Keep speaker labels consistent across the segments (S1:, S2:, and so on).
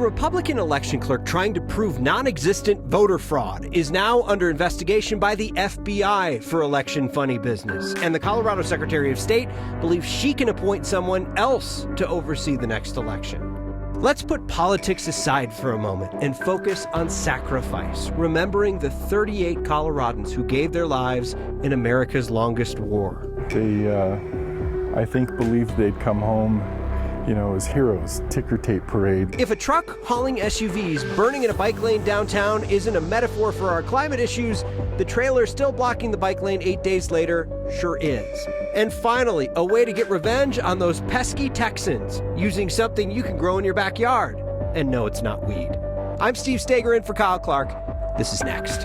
S1: Republican election clerk trying to prove non-existent voter fraud is now under investigation by the FBI for election funny business. And the Colorado Secretary of State believes she can appoint someone else to oversee the next election. Let's put politics aside for a moment and focus on sacrifice, remembering the 38 Coloradans who gave their lives in America's longest war.
S2: They, I think, believed they'd come home, as heroes. Ticker tape parade.
S1: If a truck hauling SUVs burning in a bike lane downtown isn't a metaphor for our climate issues, the trailer still blocking the bike lane 8 days later sure is. And finally, a way to get revenge on those pesky Texans using something you can grow in your backyard. And no, it's not weed. I'm Steve Stager in for Kyle Clark. This is Next.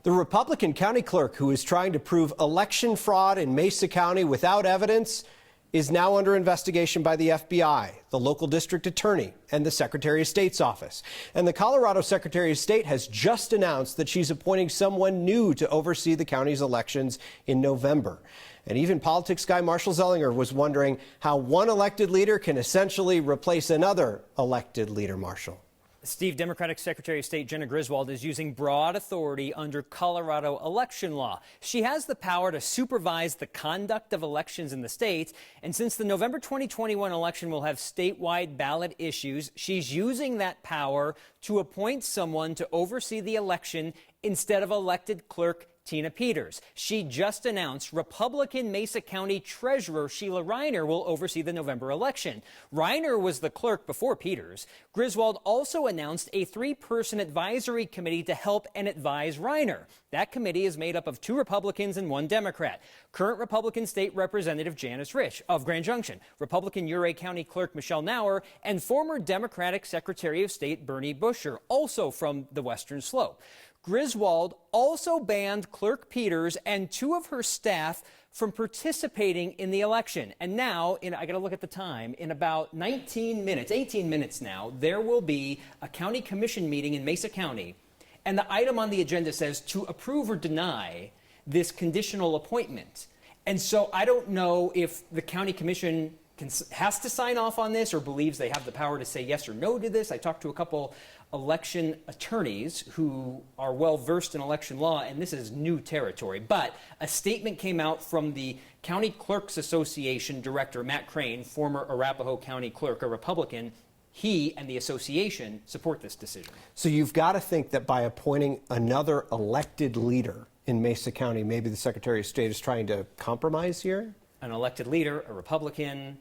S1: The Republican county clerk who is trying to prove election fraud in Mesa County without evidence is now under investigation by the FBI, the local district attorney, and the Secretary of State's office. And the Colorado Secretary of State has just announced that she's appointing someone new to oversee the county's elections in November. And even politics guy Marshall Zellinger was wondering how one elected leader can essentially replace another elected leader, Marshall.
S3: Steve, Democratic Secretary of State Jenna Griswold is using broad authority under Colorado election law. She has the power to supervise the conduct of elections in the state. And since the November 2021 election will have statewide ballot issues, she's using that power to appoint someone to oversee the election instead of elected clerk Tina Peters. She just announced Republican Mesa County Treasurer Sheila Reiner will oversee the November election. Reiner was the clerk before Peters. Griswold also announced a 3-person advisory committee to help and advise Reiner. That committee is made up of 2 Republicans and 1 Democrat. Current Republican State Representative Janice Rich of Grand Junction, Republican Ouray County Clerk Michelle Nauer, and former Democratic Secretary of State Bernie Buscher, also from the Western Slope. Griswold also banned Clerk Peters and 2 of her staff from participating in the election. And now, I got to look at the time, in about 18 minutes now, there will be a county commission meeting in Mesa County. And the item on the agenda says to approve or deny this conditional appointment. And so I don't know if the county commission has to sign off on this or believes they have the power to say yes or no to this. I talked to a couple election attorneys who are well versed in election law, and this is new territory. But a statement came out from the County Clerks Association director, Matt Crane, former Arapahoe County clerk, a Republican. He and the association support this decision.
S1: So you've got to think that by appointing another elected leader in Mesa County, maybe the Secretary of State is trying to compromise here?
S3: An elected leader, a Republican,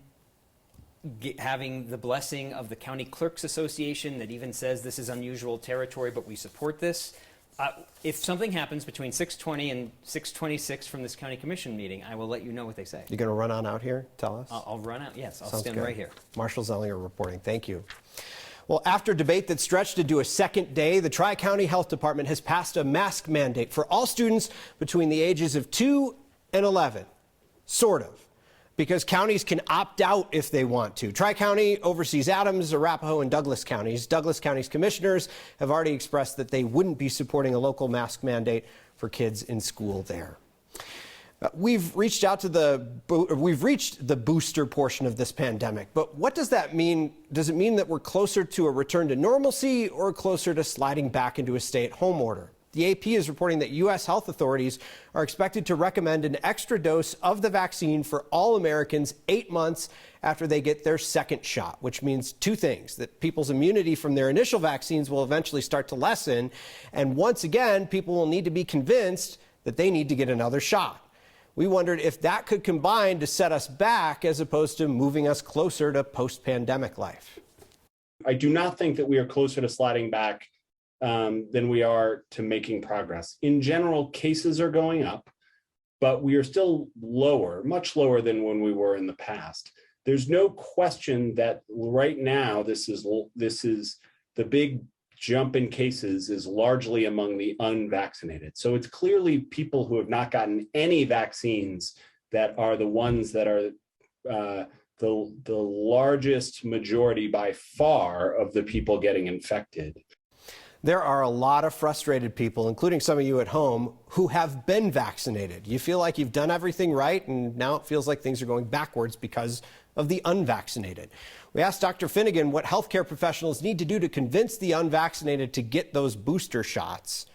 S3: having the blessing of the County Clerks Association that even says this is unusual territory, but we support this. If something happens between 6:20 and 6:26 from this county commission meeting, I will let you know what they say.
S1: You're going to run on out here? Tell us.
S3: I'll run out. Yes, I'll
S1: Sounds
S3: stand
S1: good.
S3: right here.
S1: Marshall Zellinger reporting. Thank you. Well, after debate that stretched into a second day, the Tri-County Health Department has passed a mask mandate for all students between the ages of 2 and 11. Sort of. Because counties can opt out if they want to. Tri-County oversees Adams, Arapahoe, and Douglas counties. Douglas County's commissioners have already expressed that they wouldn't be supporting a local mask mandate for kids in school there. We've reached the booster portion of this pandemic, but what does that mean? Does it mean that we're closer to a return to normalcy or closer to sliding back into a stay-at-home order? The AP is reporting that U.S. health authorities are expected to recommend an extra dose of the vaccine for all Americans 8 months after they get their second shot, which means 2 things: that people's immunity from their initial vaccines will eventually start to lessen, and once again, people will need to be convinced that they need to get another shot. We wondered if that could combine to set us back as opposed to moving us closer to post-pandemic life.
S4: I do not think that we are closer to sliding back than we are to making progress. In general, cases are going up, but we are still lower, much lower than when we were in the past. There's no question that right now, this is the big jump in cases is largely among the unvaccinated. So it's clearly people who have not gotten any vaccines that are the ones that are the largest majority by far of the people getting infected.
S1: There are a lot of frustrated people, including some of you at home, who have been vaccinated. You feel like you've done everything right, and now it feels like things are going backwards because of the unvaccinated. We We asked Dr. Finnegan what healthcare professionals need to do to convince the unvaccinated to get those booster shots,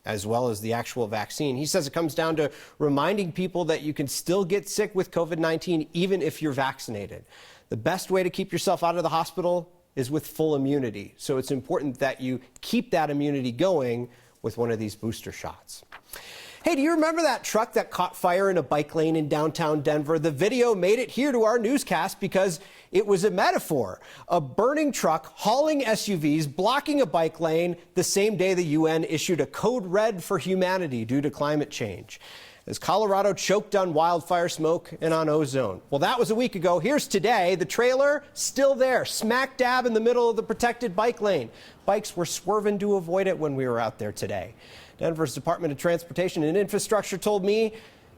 S1: as well as the actual vaccine. He says it comes down to reminding people that you can still get sick with COVID-19 even if you're vaccinated. The best way to keep yourself out of the hospital is with full immunity. So it's important that you keep that immunity going with one of these booster shots. Hey, do you remember that truck that caught fire in a bike lane in downtown Denver? The video made it here to our newscast because it was a metaphor. A burning truck hauling SUVs, blocking a bike lane the same day the UN issued a code red for humanity due to climate change, as Colorado choked on wildfire smoke and on ozone. Well, that was a week ago. Here's today. The trailer still there, smack dab in the middle of the protected bike lane. Bikes were swerving to avoid it when we were out there today. Denver's Department of Transportation and Infrastructure told me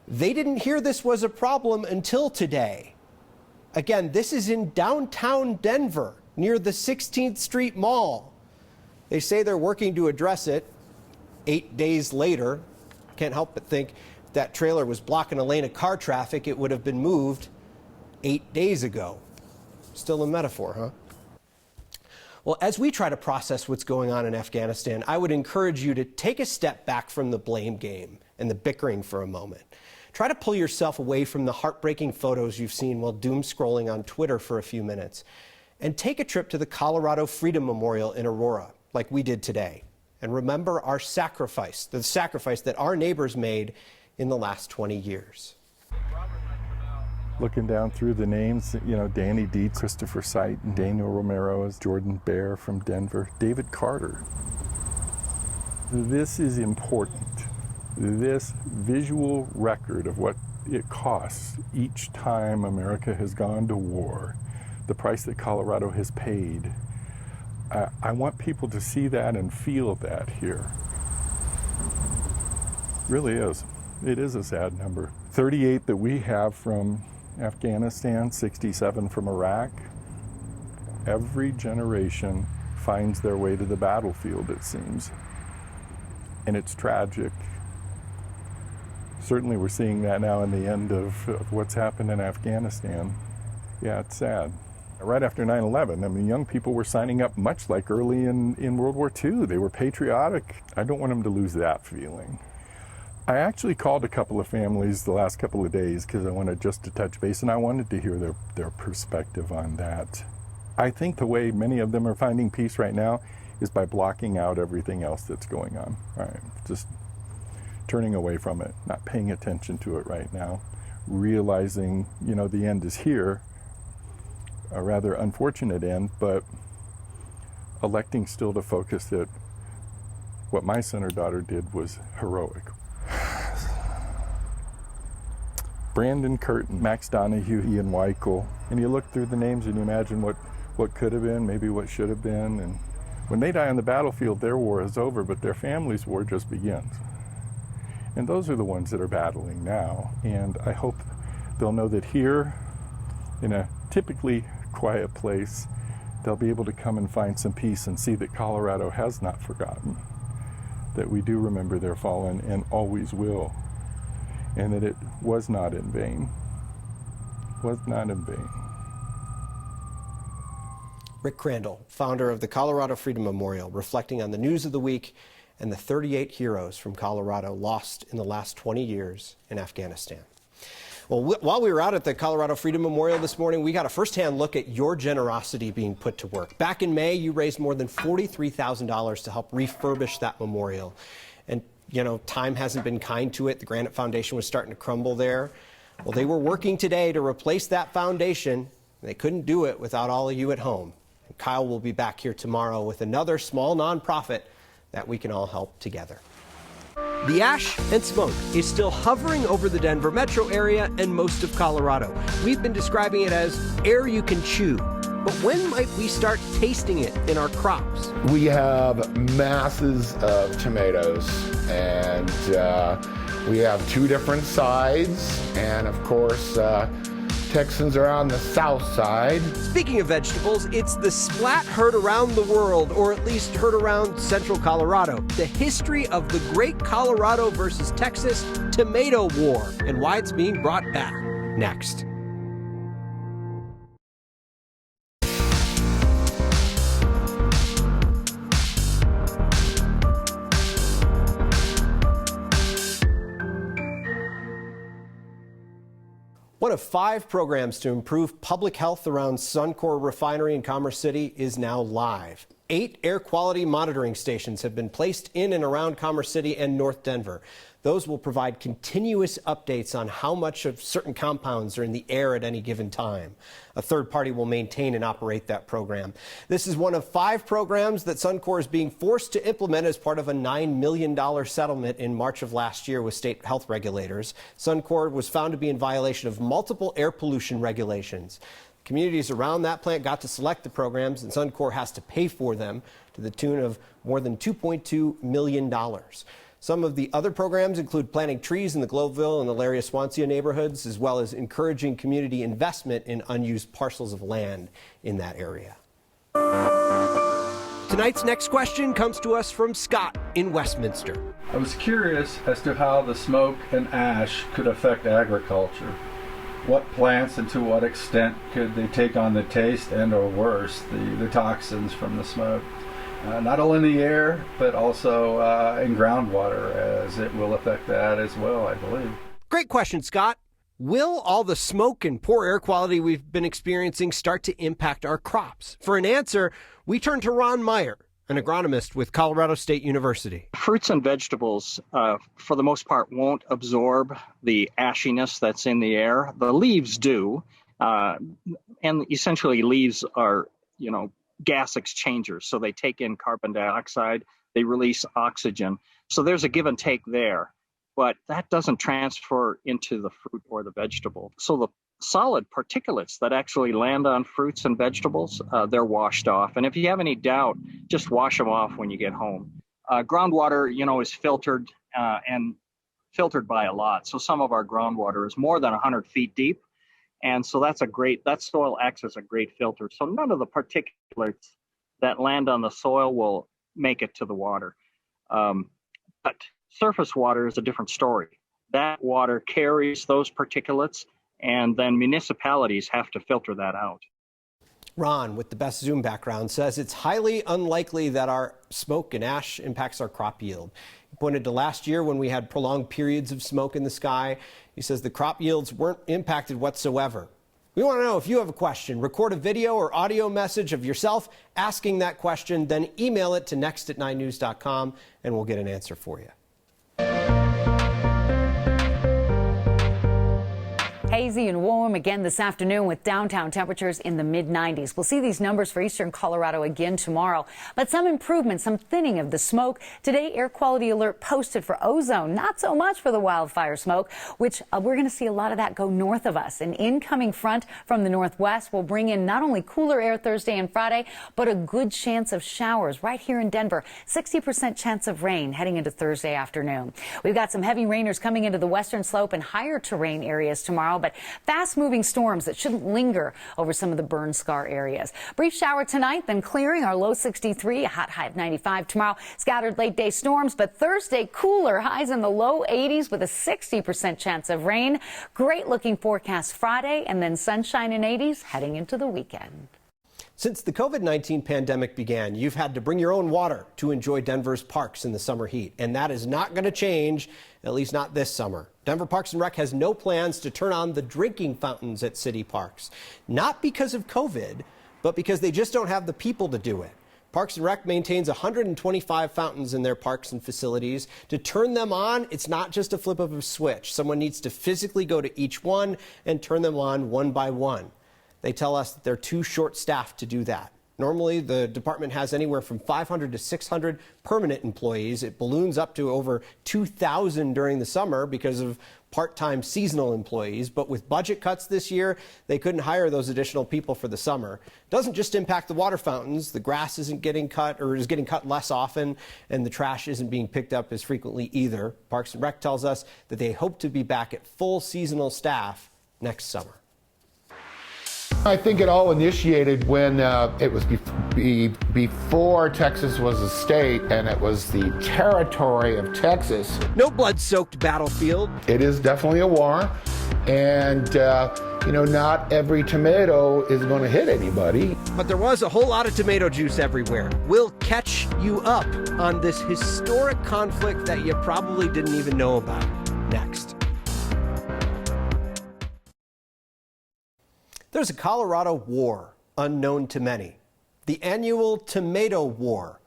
S1: they didn't hear this was a problem until today. Again, this is in downtown Denver, near the 16th Street Mall. They say they're working to address it 8 days later. Can't help but think if that trailer was blocking a lane of car traffic, it would have been moved 8 days ago. Still a metaphor, huh? Well, as we try to process what's going on in Afghanistan, I would encourage you to take a step back from the blame game and the bickering for a moment. Try to pull yourself away from the heartbreaking photos you've seen while doom scrolling on Twitter for a few minutes, and take a trip to the Colorado Freedom Memorial in Aurora, like we did today, and remember our sacrifice, the sacrifice that our neighbors made in the last 20 years.
S2: Looking down through the names, you know, Danny Dietz, Christopher Sight, and Daniel Romero, Jordan Bear from Denver, David Carter. This is important. This visual record of what it costs each time America has gone to war, the price that Colorado has paid. I want people to see that and feel that here. Really is. It is a sad number. 38 that we have from Afghanistan, 67 from Iraq. Every generation finds their way to the battlefield, it seems. And it's tragic. Certainly we're seeing that now in the end of what's happened in Afghanistan. Yeah, it's sad. Right after 9/11, I mean, young people were signing up much like early in World War II. They were patriotic. I don't want them to lose that feeling. I actually called a couple of families the last couple of days because I wanted just to touch base, and I wanted to hear their perspective on that. I think the way many of them are finding peace right now is by blocking out everything else that's going on. Right? Just turning away from it, not paying attention to it right now, realizing, you know, the end is here, a rather unfortunate end, but electing still to focus that what my son or daughter did was heroic. Brandon Curtin, Max Donahue, Ian Weichel, and you look through the names and you imagine what could have been, maybe what should have been, and when they die on the battlefield, their war is over, but their family's war just begins. And those are the ones that are battling now, and I hope they'll know that here, in a typically quiet place, they'll be able to come and find some peace and see that Colorado has not forgotten, that we do remember their fallen and always will, and that it was not in vain. Was not in vain.
S1: Rick Crandall, founder of the Colorado Freedom Memorial, reflecting on the news of the week and the 38 heroes from Colorado lost in the last 20 years in Afghanistan. Well, while we were out at the Colorado Freedom Memorial this morning, we got a firsthand look at your generosity being put to work. Back in May, you raised more than $43,000 to help refurbish that memorial. And, you know, time hasn't been kind to it. The Granite Foundation was starting to crumble there. Well, they were working today to replace that foundation. They couldn't do it without all of you at home. And Kyle will be back here tomorrow with another small nonprofit that we can all help together. The ash and smoke is still hovering over the Denver metro area and most of Colorado. We've been describing it as air you can chew. But when might we start tasting it in our crops?
S5: We have masses of tomatoes, and we have two different sides, and of course, Texans are on the south side.
S1: Speaking of vegetables, it's the splat heard around the world, or at least heard around central Colorado. The history of the great Colorado versus Texas tomato war and why it's being brought back. Next. One of 5 programs to improve public health around Suncor Refinery in Commerce City is now live. 8 air quality monitoring stations have been placed in and around Commerce City and North Denver. Those will provide continuous updates on how much of certain compounds are in the air at any given time. A third party will maintain and operate that program. This is one of 5 programs that Suncor is being forced to implement as part of a $9 million settlement in March of last year with state health regulators. Suncor was found to be in violation of multiple air pollution regulations. Communities around that plant got to select the programs, and Suncor has to pay for them to the tune of more than $2.2 million. Some of the other programs include planting trees in the Gloveville and Elaria Swansea neighborhoods, as well as encouraging community investment in unused parcels of land in that area. Tonight's next question comes to us from Scott in Westminster.
S6: I was curious as to how the smoke and ash could affect agriculture. What plants and to what extent could they take on the taste and or worse, the toxins from the smoke? Not only in the air, but also in groundwater, as it will affect that as well, I believe.
S1: Great question, Scott. Will all the smoke and poor air quality we've been experiencing start to impact our crops? For an answer, we turn to Ron Meyer, an agronomist with Colorado State University.
S7: Fruits and vegetables, for the most part, won't absorb the ashiness that's in the air. The leaves do, and essentially leaves are, gas exchangers. So they take in carbon dioxide, they release oxygen. So there's a give and take there, but that doesn't transfer into the fruit or the vegetable. So the solid particulates that actually land on fruits and vegetables, they're washed off. And if you have any doubt, just wash them off when you get home. Groundwater, is filtered and filtered by a lot. So some of our groundwater is more than 100 feet deep. And so that soil acts as a great filter. So none of the particulates that land on the soil will make it to the water. But surface water is a different story. That water carries those particulates, and then municipalities have to filter that out.
S1: Ron, with the best Zoom background, says it's highly unlikely that our smoke and ash impacts our crop yield. He pointed to last year when we had prolonged periods of smoke in the sky. He says the crop yields weren't impacted whatsoever. We want to know if you have a question. Record a video or audio message of yourself asking that question, then email it to next@9news.com and we'll get an answer for you.
S8: Hazy and warm again this afternoon with downtown temperatures in the mid-90s. We'll see these numbers for eastern Colorado again tomorrow, but some improvement, some thinning of the smoke. Today, air quality alert posted for ozone, not so much for the wildfire smoke, which we're going to see a lot of that go north of us. An incoming front from the northwest will bring in not only cooler air Thursday and Friday, but a good chance of showers right here in Denver. 60% chance of rain heading into Thursday afternoon. We've got some heavy rainers coming into the western slope and higher terrain areas tomorrow, but fast-moving storms that shouldn't linger over some of the burn scar areas. Brief shower tonight, then clearing. Our low 63, a hot high of 95 tomorrow. Scattered late-day storms, but Thursday cooler, highs in the low 80s with a 60% chance of rain. Great-looking forecast Friday, and then sunshine in 80s heading into the weekend.
S1: Since the COVID-19 pandemic began, you've had to bring your own water to enjoy Denver's parks in the summer heat, and that is not going to change, at least not this summer. Denver Parks and Rec has no plans to turn on the drinking fountains at city parks, not because of COVID, but because they just don't have the people to do it. Parks and Rec maintains 125 fountains in their parks and facilities. To turn them on, it's not just a flip of a switch. Someone needs to physically go to each one and turn them on one by one. They tell us that they're too short-staffed to do that. Normally, the department has anywhere from 500 to 600 permanent employees. It balloons up to over 2,000 during the summer because of part-time seasonal employees. But with budget cuts this year, they couldn't hire those additional people for the summer. It doesn't just impact the water fountains. The grass isn't getting cut or is getting cut less often, and the trash isn't being picked up as frequently either. Parks and Rec tells us that they hope to be back at full seasonal staff next summer.
S5: I think it all initiated when it was before Texas was a state and it was the territory of Texas.
S1: No blood-soaked battlefield.
S5: It is definitely a war, and not every tomato is going to hit anybody.
S1: But there was a whole lot of tomato juice everywhere. We'll catch you up on this historic conflict that you probably didn't even know about next. There's a Colorado war unknown to many, the annual Tomato War.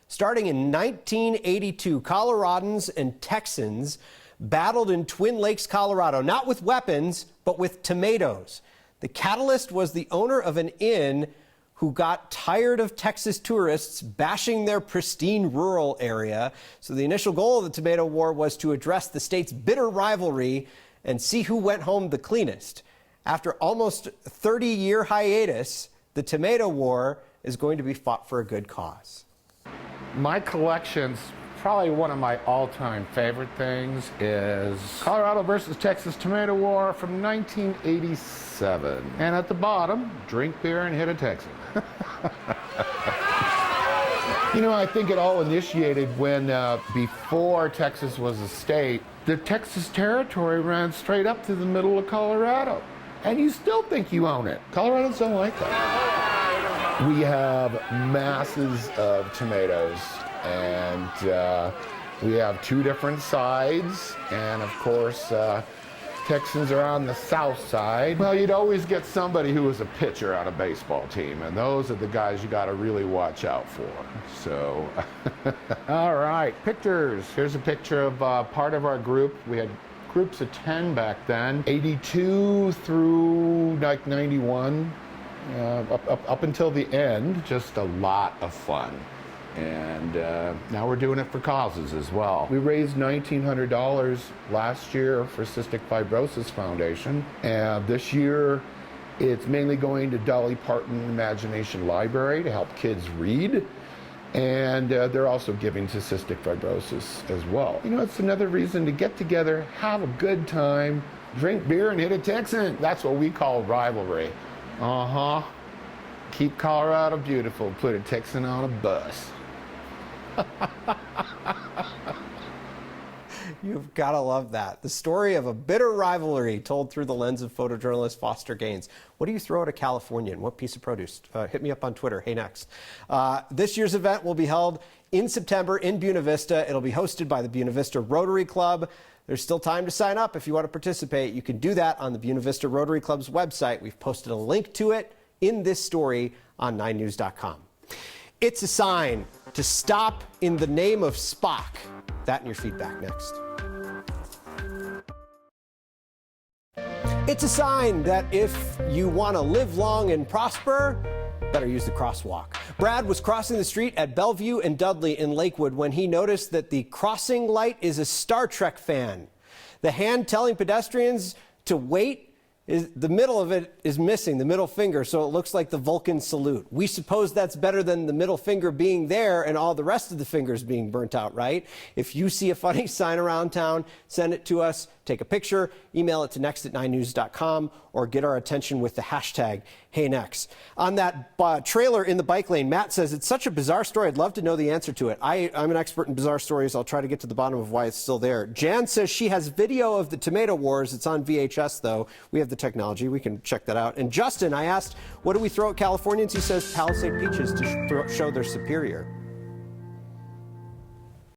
S1: Starting in 1982, Coloradans and Texans battled in Twin Lakes, Colorado, not with weapons, but with tomatoes. The catalyst was the owner of an inn who got tired of Texas tourists bashing their pristine rural area. So the initial goal of the Tomato War was to address the state's bitter rivalry and see who went home the cleanest. After almost 30-year hiatus, the Tomato War is going to be fought for a good cause.
S5: My collection's probably one of my all-time favorite things is Colorado versus Texas Tomato War from 1987. And at the bottom, drink beer and hit a Texan. You know, I think it all initiated when, before Texas was a state, the Texas territory ran straight up to the middle of Colorado. And you still think you own it. Coloradans don't like that. We have masses of tomatoes, and we have two different sides, and of course, Texans are on the south side. Well, you'd always get somebody who was a pitcher on a baseball team, and those are the guys you got to really watch out for. So, all right, pictures. Here's a picture of part of our group. We had groups of 10 back then, 82 through like 91, up until the end. Just a lot of fun. And now we're doing it for causes as well. We raised $1,900 last year for Cystic Fibrosis Foundation, and this year it's mainly going to Dolly Parton Imagination Library to help kids read, and they're also giving to cystic fibrosis as well. You know, it's another reason to get together, have a good time, drink beer and hit a Texan. That's what we call rivalry. Keep Colorado beautiful, put a Texan on a bus.
S1: You've got to love that. The story of a bitter rivalry told through the lens of photojournalist Foster Gaines. What do you throw at a Californian? What piece of produce? Hit me up on Twitter. Hey, next. This year's event will be held in September in Buena Vista. It'll be hosted by the Buena Vista Rotary Club. There's still time to sign up if you want to participate. You can do that on the Buena Vista Rotary Club's website. We've posted a link to it in this story on 9news.com. It's a sign to stop in the name of Spock. That and your feedback next. It's a sign that if you want to live long and prosper, better use the crosswalk. Brad was crossing the street at Bellevue and Dudley in Lakewood when he noticed that the crossing light is a Star Trek fan. The hand telling pedestrians to wait, the middle of it is missing, the middle finger, so it looks like the Vulcan salute. We suppose that's better than the middle finger being there and all the rest of the fingers being burnt out, right? If you see a funny sign around town, send it to us, take a picture, email it to next@9news.com, or get our attention with the hashtag HeyNext. On that trailer in the bike lane, Matt says, it's such a bizarre story. I'd love to know the answer to it. I'm an expert in bizarre stories. I'll try to get to the bottom of why it's still there. Jan says she has video of the tomato wars. It's on VHS, though. We have the technology. We can check that out. And Justin, I asked, what do we throw at Californians? He says Palisade peaches to show they're superior.